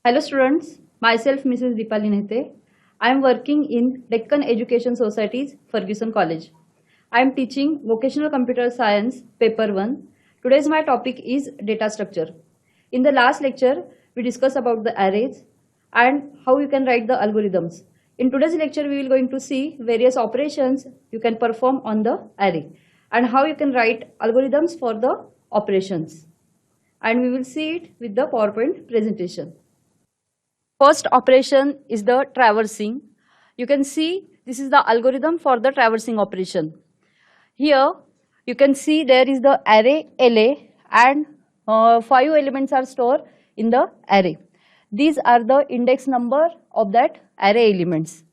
Hello students, myself Mrs. Deepali Nehte. I am working in Deccan Education Society's Ferguson College. I am teaching Vocational Computer Science Paper 1. Today's my topic is data structure. In the last lecture, we discussed about the arrays and how you can write the algorithms. In today's lecture, we will going to see various operations you can perform on the array and how you can write algorithms for the operations. And we will see it with the PowerPoint presentation. First operation is the traversing. You can see this is the algorithm for the traversing operation. Here you can see there is the array LA and 5 elements are stored in the array. These are the index number of that array elements.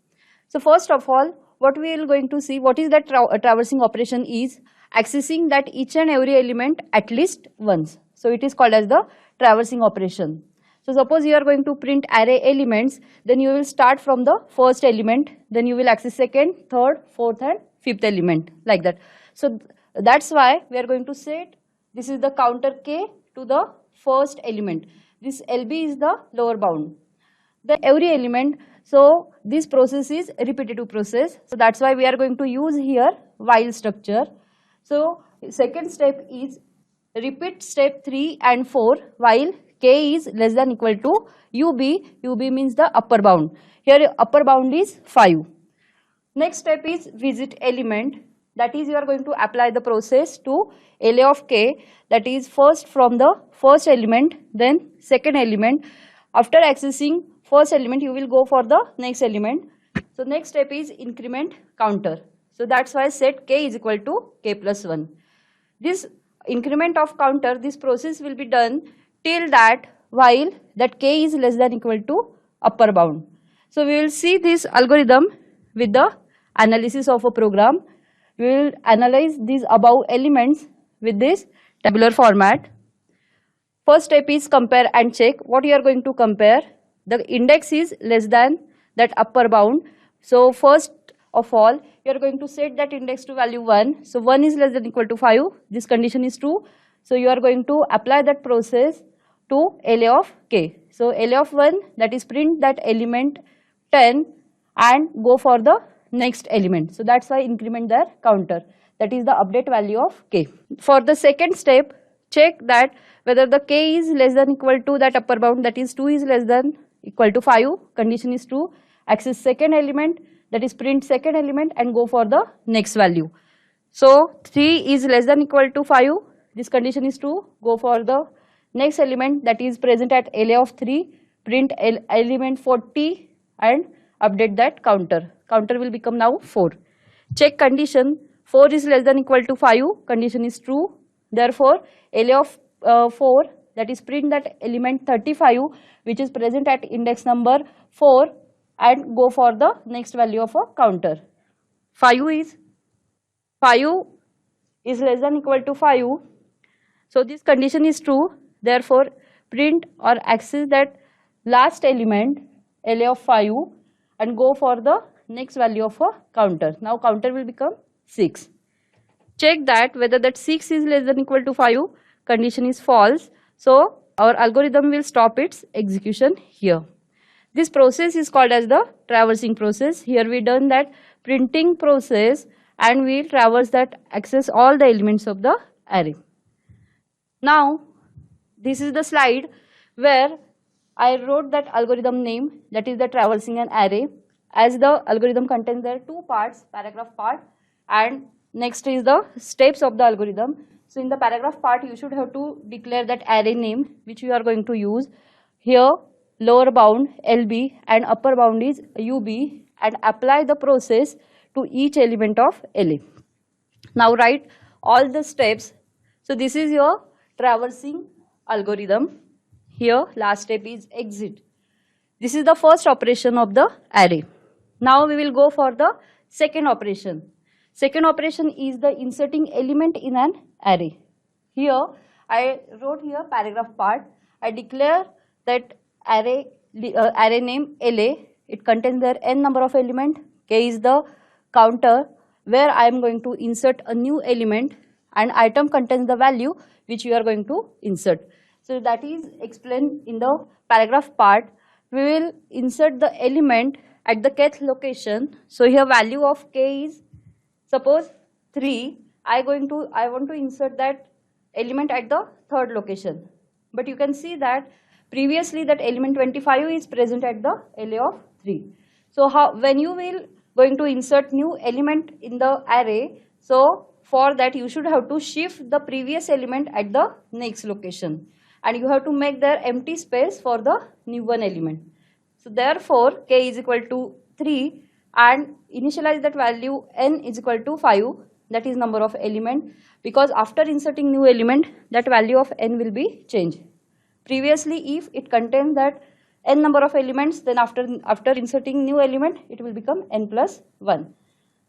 So first of all, what we are going to see, what is that traversing operation is accessing that each and every element at least once. So it is called as the traversing operation. So suppose you are going to print array elements, then you will start from the first element, then you will access second, third, fourth and fifth element like that. So that's why we are going to set this is the counter k to the first element. This LB is the lower bound. Then every element, so this process is repetitive process. So that's why we are going to use here while structure. So second step is repeat step 3 and 4 while k is less than equal to UB. UB means the upper bound. Here upper bound is 5. Next step is visit element. That is you are going to apply the process to LA of k, that is first from the first element, then second element. After accessing first element, you will go for the next element. So next step is increment counter. So that's why set k is equal to k plus 1. This increment of counter, this process will be done till that while that k is less than equal to upper bound. So we will see this algorithm with the analysis of a program. We will analyze these above elements with this tabular format. First step is compare and check. What you are going to compare? The index is less than that upper bound. So first of all, you are going to set that index to value 1. So 1 is less than equal to 5. This condition is true. So you are going to apply that process to LA of k. So LA of 1, that is print that element 10 and go for the next element. So that's why increment their counter. That is the update value of k. For the second step, check that whether the k is less than equal to that upper bound, that is 2 is less than equal to 5. Condition is true. Access second element, that is print second element and go for the next value. So 3 is less than equal to 5. This condition is true. Go for the next element, that is present at LA of 3. Print element 40 and update that counter. Counter will become now 4. Check condition. 4 is less than equal to 5. Condition is true. Therefore, LA of 4, that is print that element 35 which is present at index number 4 and go for the next value of a counter. 5 is less than equal to 5. So this condition is true. Therefore, print or access that last element LA of 5 and go for the next value of a counter. Now counter will become 6. Check that whether that 6 is less than equal to 5. Condition is false. So our algorithm will stop its execution here. This process is called as the traversing process. Here we done that printing process and we traverse that access all the elements of the array. Now this is the slide where I wrote that algorithm name, that is the traversing an array. As the algorithm contains there 2 parts, paragraph part and next is the steps of the algorithm. So in the paragraph part you should have to declare that array name which you are going to use. Here lower bound LB and upper bound is UB and apply the process to each element of LA. Now write all the steps. So this is your traversing algorithm. Here last step is exit. This is the first operation of the array. Now we will go for the second operation. Second operation is the inserting element in an array. Here I wrote here paragraph part. I declare that array name LA. It contains there n number of element. K is the counter where I am going to insert a new element and item contains the value which you are going to insert. So that is explained in the paragraph part. we will insert the element at the kth location. So here value of k is suppose 3. I want to insert that element at the third location. But you can see that previously that element 25 is present at the LA of 3. So when you will going to insert new element in the array, so for that you should have to shift the previous element at the next location, and you have to make there empty space for the new one element. So therefore k is equal to 3 and initialize that value n is equal to 5, that is number of element, because after inserting new element that value of n will be changed. Previously if it contains that n number of elements, then after inserting new element it will become n plus 1.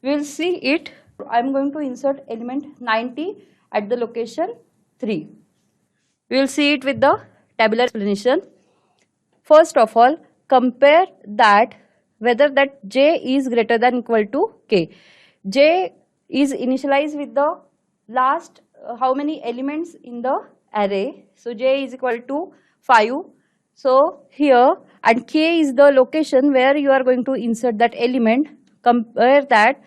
We will see it. I am going to insert element 90 at the location 3. We will see it with the tabular explanation. First of all, compare that whether that j is greater than equal to k. J is initialized with the last how many elements in the array. So j is equal to 5. So here, and k is the location where you are going to insert that element. Compare that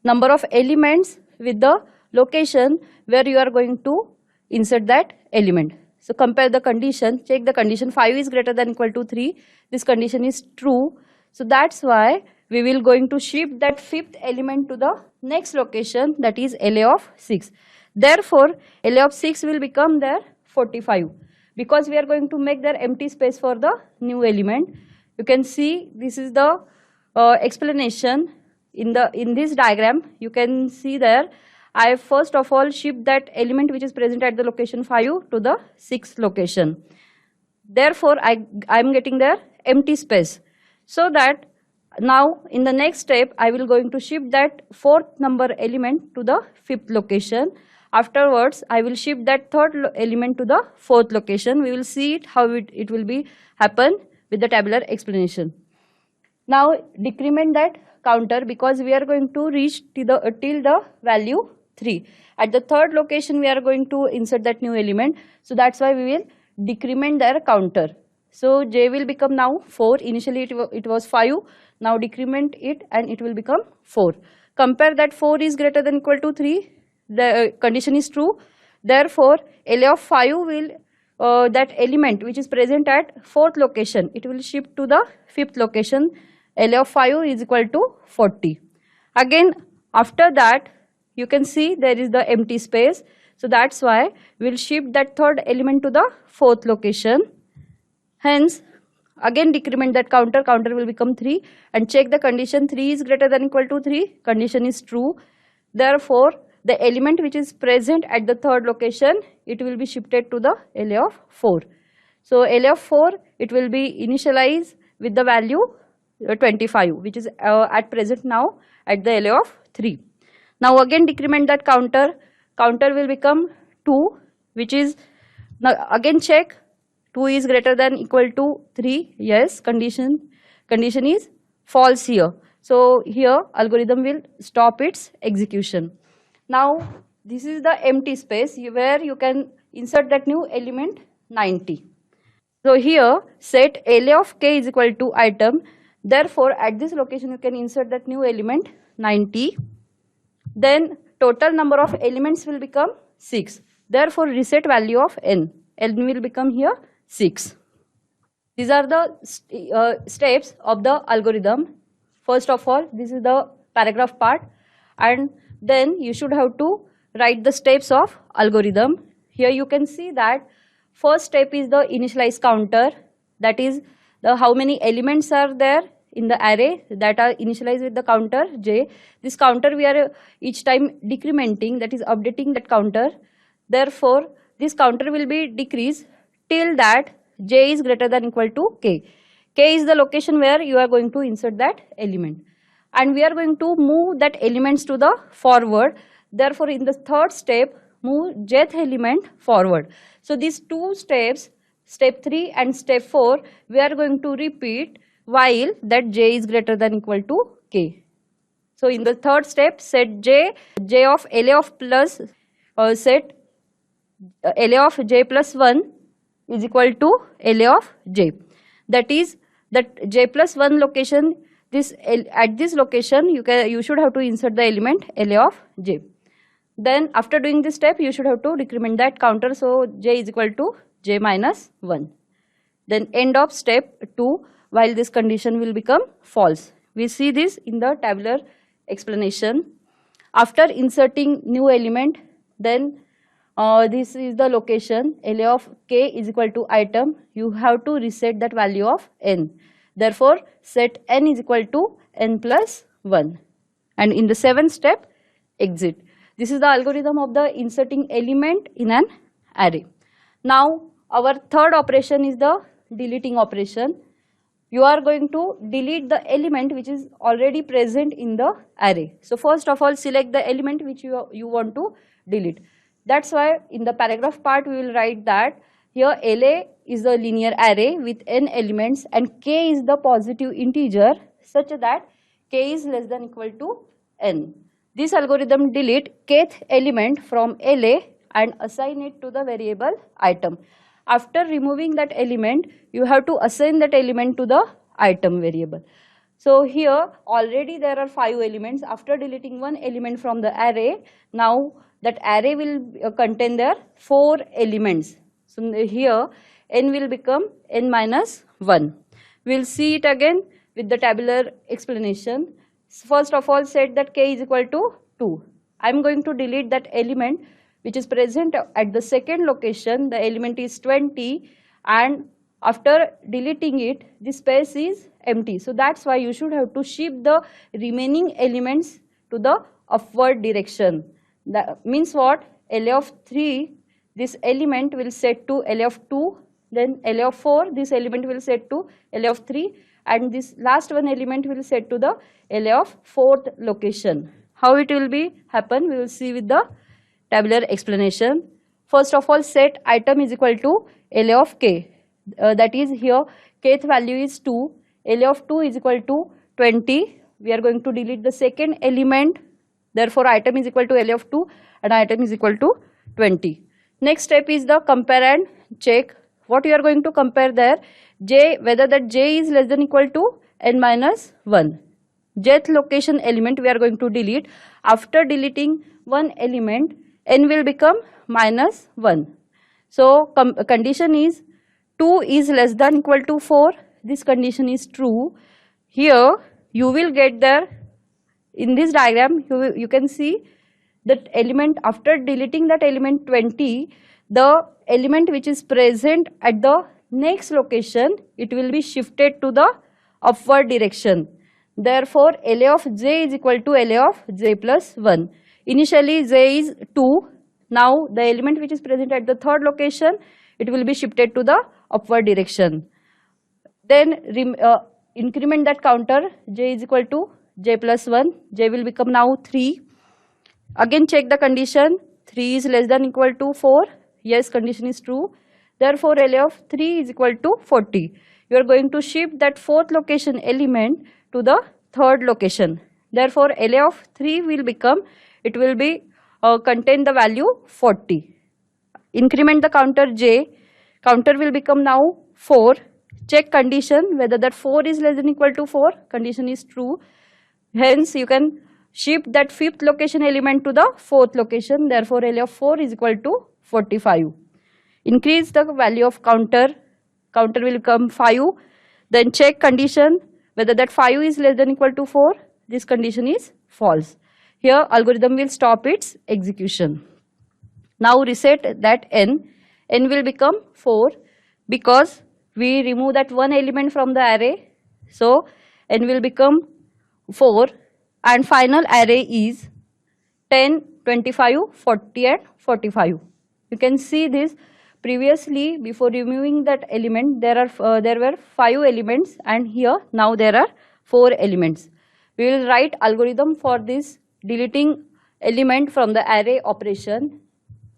number of elements with the location where you are going to insert that element. So compare the condition, check the condition. 5 is greater than equal to 3. This condition is true. So that's why we will going to shift that fifth element to the next location, that is LA of 6. Therefore LA of 6 will become there 45, because we are going to make there empty space for the new element. You can see this is the explanation in this diagram. You can see there I first of all shift that element which is present at the location 5 to the 6th location. Therefore I am getting there empty space. So that now in the next step I will going to shift that fourth number element to the 5th location. Afterwards I will shift that third element to the 4th location. We will see it how it will be happen with the tabular explanation. Now decrement that counter, because we are going to reach till the value 3. At the third location we are going to insert that new element. So that's why we will decrement their counter. So j will become now 4. Initially it was 5. Now decrement it and it will become 4. Compare that 4 is greater than equal to 3. The condition is true. Therefore LA of 5 will that element which is present at 4th location, it will shift to the 5th location. LA of 5 is equal to 40. Again after that you can see there is the empty space. So that's why we will shift that third element to the 4th location. Hence again decrement that counter will become 3, and check the condition. 3 is greater than equal to 3. Condition is true. Therefore the element which is present at the third location, it will be shifted to the LA of 4. So LA of 4, it will be initialized with the value 25, which is at present now at the LA of 3. Now again decrement that counter will become 2, which is, now again check 2 is greater than equal to 3. Yes, condition is false here. So here algorithm will stop its execution. Now this is the empty space where you can insert that new element 90. So here set LA of k is equal to item. Therefore at this location you can insert that new element 90. Then total number of elements will become 6. Therefore reset value of n will become here 6. These are the steps of the algorithm. First of all, this is the paragraph part, and then you should have to write the steps of algorithm. Here you can see that first step is the initialize counter, that is the how many elements are there in the array that are initialized with the counter j. This counter we are each time decrementing, that is updating that counter. Therefore this counter will be decreased till that j is greater than equal to k. K is the location where you are going to insert that element, and we are going to move that elements to the forward. Therefore in the third step move jth element forward. So these two steps, step 3 and step 4, we are going to repeat while that j is greater than equal to k. So in the third step set j of LA of plus set LA of j plus 1 is equal to LA of j, that is that j plus 1 location, at this location you should have to insert the element LA of j. Then after doing this step, you should have to decrement that counter, so j is equal to j minus 1. Then end of step 2, while this condition will become false. We see this in the tabular explanation. After inserting new element, then this is the location LA of k is equal to item. You have to reset that value of n. Therefore, set n is equal to n plus 1. And in the 7th step, exit. This is the algorithm of the inserting element in an array. Now, our third operation is the deleting operation. You are going to delete the element which is already present in the array. So, first of all, select the element which you want to delete. That's why in the paragraph part we will write that here LA is a linear array with n elements and k is the positive integer such that k is less than equal to n. This algorithm delete kth element from LA and assign it to the variable item. After removing that element, you have to assign that element to the item variable. So here already there are 5 elements. After deleting one element from the array, now that array will contain their 4 elements. So here n will become n minus 1. We will see it again with the tabular explanation. First of all, set that k is equal to 2. I am going to delete that element which is present at the second location. The element is 20 and after deleting it, the space is empty. So that's why you should have to shift the remaining elements to the upward direction. That means what? LA of 3, this element will set to LA of 2, then LA of 4, this element will set to LA of 3, and this last one element will set to the LA of 4th location. How it will be happen, we will see with the tabular explanation. First of all, set item is equal to LA of k. That is here kth value is 2, LA of 2 is equal to 20. We are going to delete the second element. Therefore, item is equal to LA of 2 and item is equal to 20. Next step is the compare and check. What you are going to compare there? J, whether that j is less than equal to n minus 1. Jth location element we are going to delete. After deleting one element, n will become minus 1. So, condition is 2 is less than equal to 4. This condition is true. Here you will get there. In this diagram, you can see that element, after deleting that element 20, the element which is present at the next location, it will be shifted to the upward direction. Therefore, LA of j is equal to LA of j plus 1. Initially, j is 2. Now, the element which is present at the third location, it will be shifted to the upward direction. Then, increment that counter, j is equal to j plus 1, j will become now 3. Again check the condition, 3 is less than equal to 4, yes, condition is true. Therefore, LA of 3 is equal to 40. You are going to shift that 4th location element to the 3rd location. Therefore, LA of 3 will become, it will be contain the value 40. Increment the counter j, counter will become now 4. Check condition whether that 4 is less than equal to 4, condition is true. Hence, you can shift that 5th location element to the 4th location. Therefore, LA of 4 is equal to 45. Increase the value of counter, counter will become 5. Then check condition whether that 5 is less than equal to 4. This condition is false. Here, algorithm will stop its execution. Now, reset that n. N will become 4 because we remove that one element from the array. So, n will become 4 and final array is 10, 25, 40 and 45. You can see this previously before removing that element there were 5 elements and here now there are 4 elements. We will write algorithm for this deleting element from the array operation.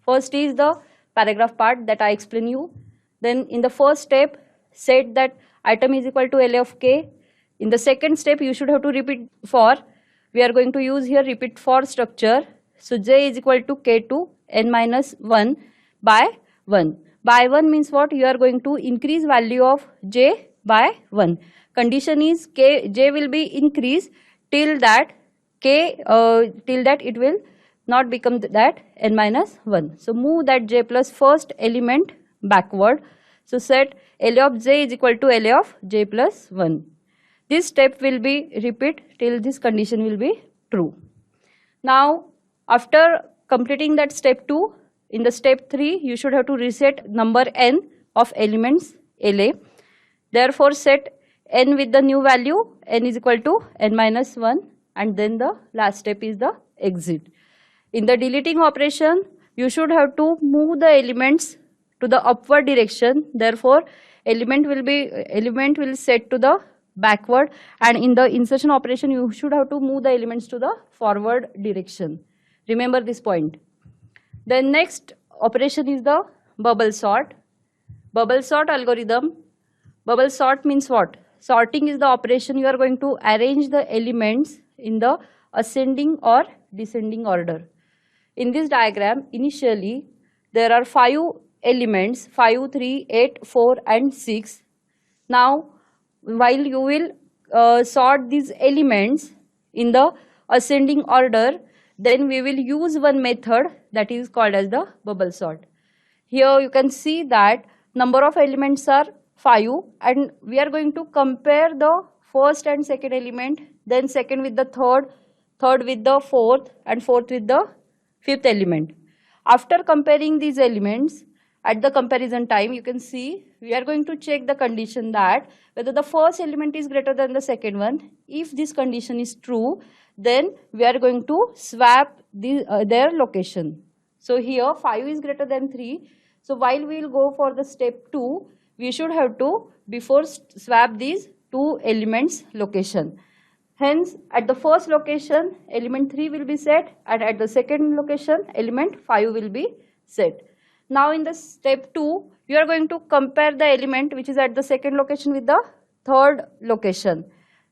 First is the paragraph part that I explain you. Then in the first step set that item is equal to LA of k. In the second step, you should have to repeat for. We are going to use here repeat for structure. So, j is equal to k to n minus 1 by 1. By 1 means what? You are going to increase value of j by 1. Condition is j will be increased till that it will not become that n minus 1. So move that j plus first element backward. So set LA of j is equal to LA of j plus 1. This step will be repeat till this condition will be true. Now after completing that step 2, in the step 3 you should have to reset number n of elements LA. Therefore set n with the new value, n is equal to n minus 1, and then the last step is the exit. In the deleting operation you should have to move the elements to the upward direction. Therefore element will set to the backward, and in the insertion operation you should have to move the elements to the forward direction. Remember this point. The next operation is the bubble sort. Bubble sort algorithm. Bubble sort means what? Sorting is the operation you are going to arrange the elements in the ascending or descending order. In this diagram, initially there are 5 elements, 5, 3, 8, 4 and 6. Now while you will sort these elements in the ascending order, then we will use one method that is called as the bubble sort. Here you can see that number of elements are 5, and we are going to compare the first and second element, then second with the third with the fourth, and fourth with the fifth element. After comparing these elements, at the comparison time you can see we are going to check the condition that whether the first element is greater than the second one. If this condition is true, then we are going to swap their location. So here 5 is greater than 3. So while we will go for the step 2, we should have to before swap these two elements location. Hence at the first location element 3 will be set, and at the second location element 5 will be set. Now in the step 2 you are going to compare the element which is at the second location with the third location.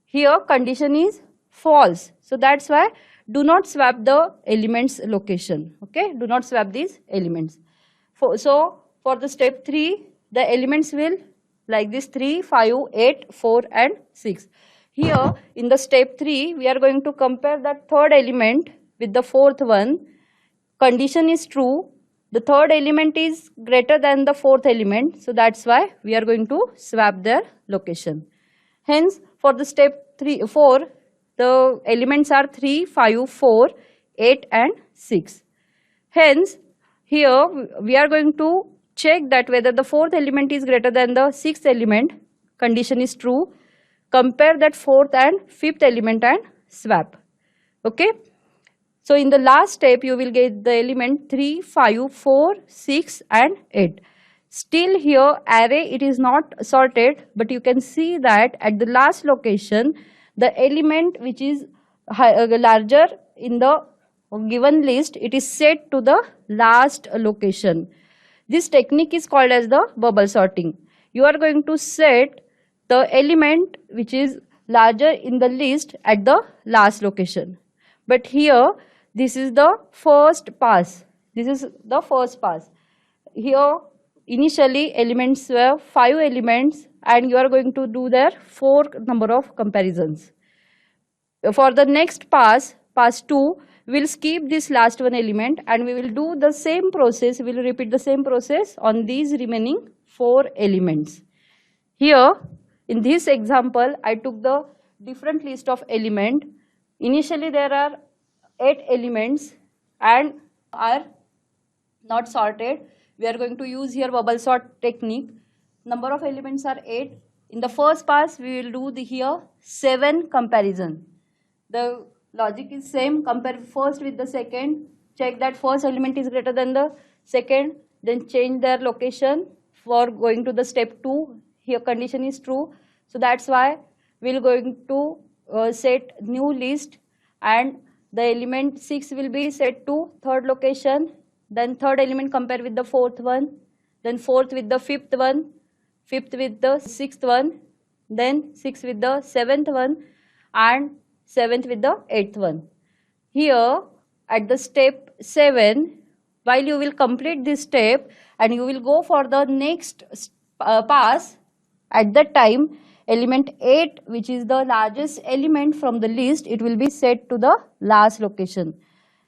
Here condition is false, so that's why do not swap the elements location. Okay, do not swap these elements. So for the step 3 the elements will like this 3, 5, 8, 4 and 6. Here in the step 3 we are going to compare that third element with the fourth one. Condition is true, the third element is greater than the fourth element, so that's why we are going to swap their location. Hence for the step 4 the elements are 3, 5, 4, 8 and 6. Hence here we are going to check that whether the fourth element is greater than the sixth element. Condition is true. Compare that fourth and fifth element and swap. Okay. So in the last step you will get the element 3, 5, 4, 6 and 8. Still here array it is not sorted, but you can see that at the last location the element which is larger in the given list, it is set to the last location. This technique is called as the bubble sorting. You are going to set the element which is larger in the list at the last location. But here this is the first pass. This is the first pass. Here initially elements were 5 elements and you are going to do their 4 number of comparisons. For the next pass, pass 2, we will skip this last one element and we will do the same process. We will repeat the same process on these remaining 4 elements. Here in this example I took the different list of element. Initially there are 8 elements and are not sorted. We are going to use here bubble sort technique. Number of elements are 8. In the first pass we will do the here 7 comparison. The logic is same. Compare first with the second. Check that first element is greater than the second. Then change their location for going to the step 2. Here condition is true. So that's why we will going to set new list, and the element 6 will be set to third location. Then third element compare with the fourth one. Then fourth with the fifth one. Fifth with the sixth one. Then 6 with the seventh one. And 7th with the 8th one. Here at the step 7, while you will complete this step and you will go for the next pass, at that time element 8, which is the largest element from the list, it will be set to the last location.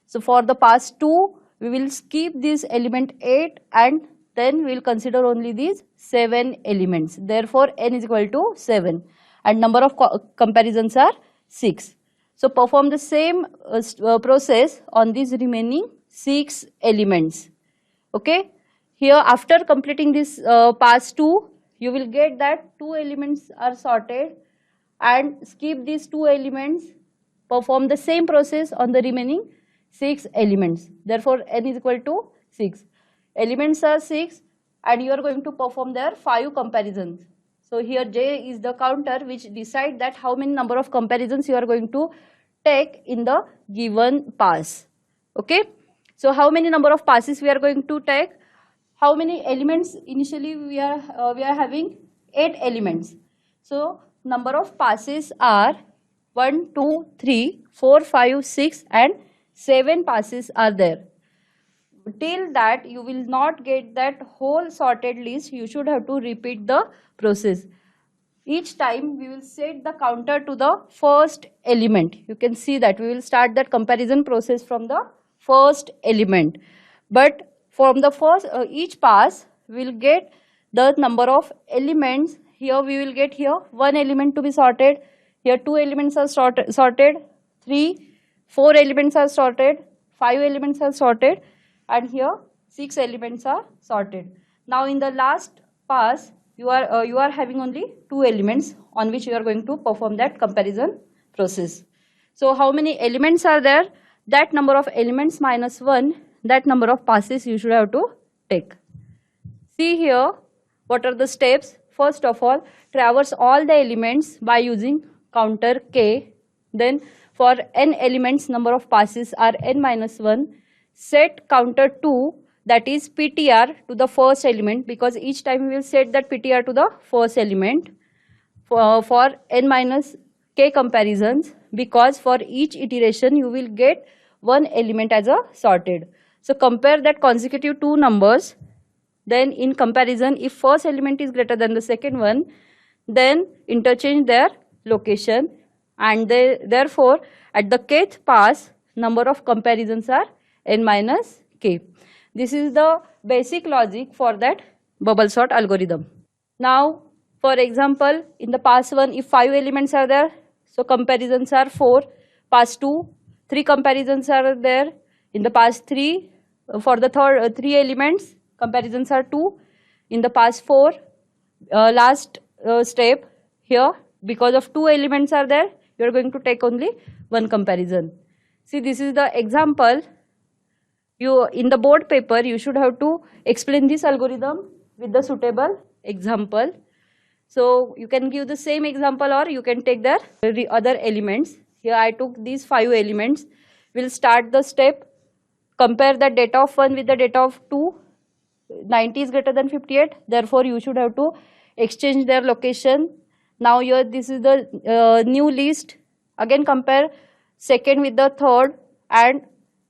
So for the pass 2, we will skip this element 8 and then we will consider only these 7 elements. Therefore, n is equal to 7 and number of comparisons are 6. So perform the same process on these remaining 6 elements. Okay. Here after completing this pass 2, you will get that 2 elements are sorted and skip these 2 elements, perform the same process on the remaining 6 elements. Therefore, n is equal to 6. Elements are 6 and you are going to perform their 5 comparisons. So here j is the counter which decide that how many number of comparisons you are going to take in the given pass. Okay. So how many number of passes we are going to take? How many elements? Initially we are having 8 elements. So number of passes are 1, 2, 3, 4, 5, 6 and 7 passes are there. Till that you will not get that whole sorted list, you should have to repeat the process. Each time we will set the counter to the first element. You can see that we will start that comparison process from the first element. But from the first each pass we will get the number of elements. Here we will get here 1 element to be sorted. Here 2 elements are sorted, 3, 4 elements are sorted, 5 elements are sorted and here 6 elements are sorted. Now in the last pass you are having only 2 elements on which you are going to perform that comparison process. So how many elements are there? That number of elements minus 1, that number of passes you should have to take. See here what are the steps. First of all, traverse all the elements by using counter k. Then for n elements, number of passes are n minus 1. Set counter 2, that is PTR, to the first element, because each time we will set that PTR to the first element for n minus k comparisons, because for each iteration you will get 1 element as a sorted. So compare that consecutive 2 numbers. Then in comparison, if first element is greater than the second one, then interchange their location, and therefore at the kth pass number of comparisons are n minus k. This is the basic logic for that bubble sort algorithm. Now for example, in the pass 1 if 5 elements are there, so comparisons are 4. Pass 2, 3 comparisons are there. In the pass 3, for the third 3 elements, comparisons are 2. In the pass 4, last step, here because of 2 elements are there, you are going to take only 1 comparison. See, this is the example. You in the board paper you should have to explain this algorithm with the suitable example. So you can give the same example or you can take the other elements. Here I took these 5 elements. We'll start the step. Compare the data of 1 with the data of 2. 90 is greater than 58. Therefore, you should have to exchange their location. Now here this is the new list. Again compare second with the third and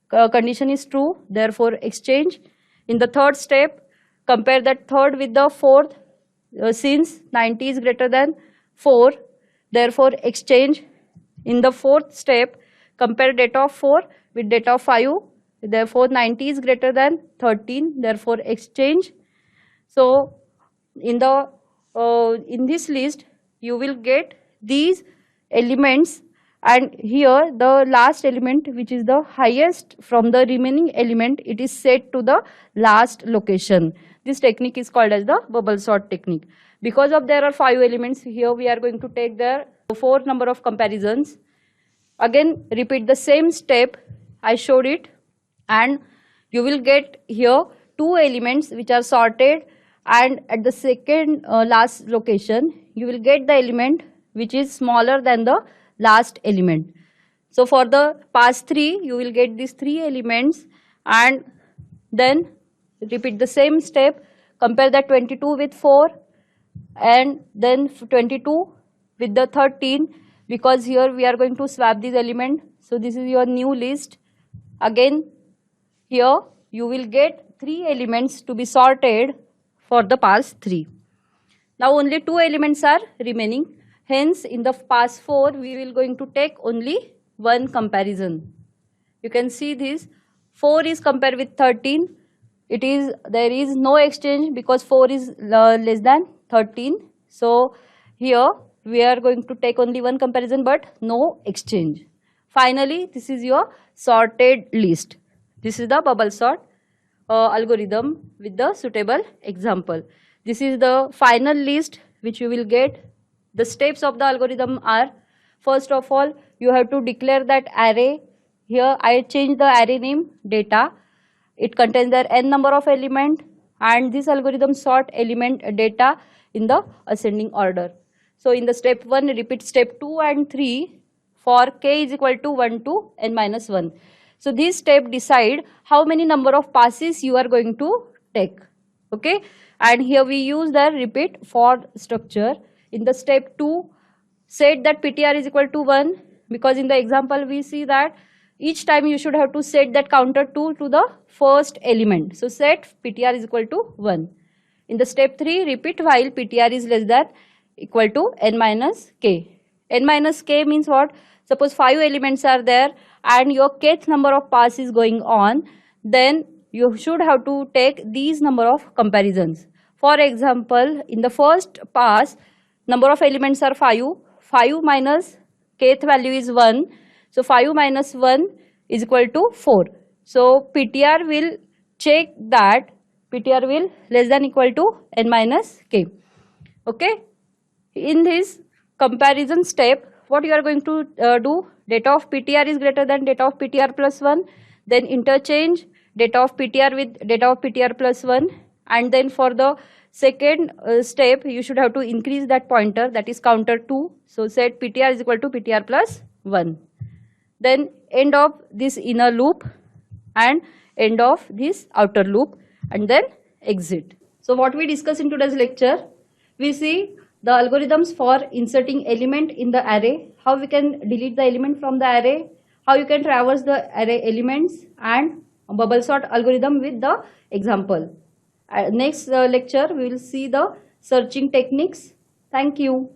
condition is true. Therefore, exchange. In the third step, compare that third with the fourth. Since 90 is greater than 4, therefore exchange. In the fourth step, compare data of 4 with data of 5. Therefore, 90 is greater than 13. Therefore, exchange. So, in this list, you will get these elements, and here the last element, which is the highest from the remaining element, it is set to the last location. This technique is called as the bubble sort technique. Because of there are 5 elements, here we are going to take the 4 number of comparisons. Again repeat the same step, I showed it, and you will get here 2 elements which are sorted, and at the second last location you will get the element which is smaller than the last element. So for the pass 3 you will get these 3 elements, and then repeat the same step. Compare that 22 with 4 and then 22 with the 13, because here we are going to swap this element. So this is your new list. Again here you will get 3 elements to be sorted for the pass 3. Now only 2 elements are remaining. Hence, in the pass 4, we will going to take only one comparison. You can see this 4 is compared with 13. There is no exchange because 4 is less than 13. So here we are going to take only one comparison but no exchange. Finally, this is your sorted list. This is the bubble sort algorithm with the suitable example. This is the final list which you will get. The steps of the algorithm are, first of all, you have to declare that array. Here I change the array name data. It contains the n number of element, and this algorithm sort element data in the ascending order. So in the step 1, repeat step 2 and 3 for k is equal to 1 to n minus 1. So this step decide how many number of passes you are going to take. Okay, and here we use the repeat for structure. In the step 2, set that PTR is equal to 1, because in the example we see that each time you should have to set that counter 2 to the first element. So set PTR is equal to 1. In the step 3, repeat while PTR is less than equal to n minus k. N minus k means what? Suppose 5 elements are there and your kth number of pass is going on, then you should have to take these number of comparisons. For example, in the first pass, number of elements are 5. 5 minus kth value is 1. So 5 minus 1 is equal to 4. So PTR will check that PTR will less than equal to n minus k. Okay. In this comparison step, what you are going to do? Data of PTR is greater than data of PTR plus 1. Then interchange data of PTR with data of PTR plus 1. And then for the second step, you should have to increase that pointer, that is counter 2. So set PTR is equal to PTR plus 1. Then end of this inner loop and end of this outer loop, and then exit. So what we discuss in today's lecture, we see the algorithms for inserting element in the array, how we can delete the element from the array, how you can traverse the array elements, and bubble sort algorithm with the example. Next lecture we will see the searching techniques. Thank you.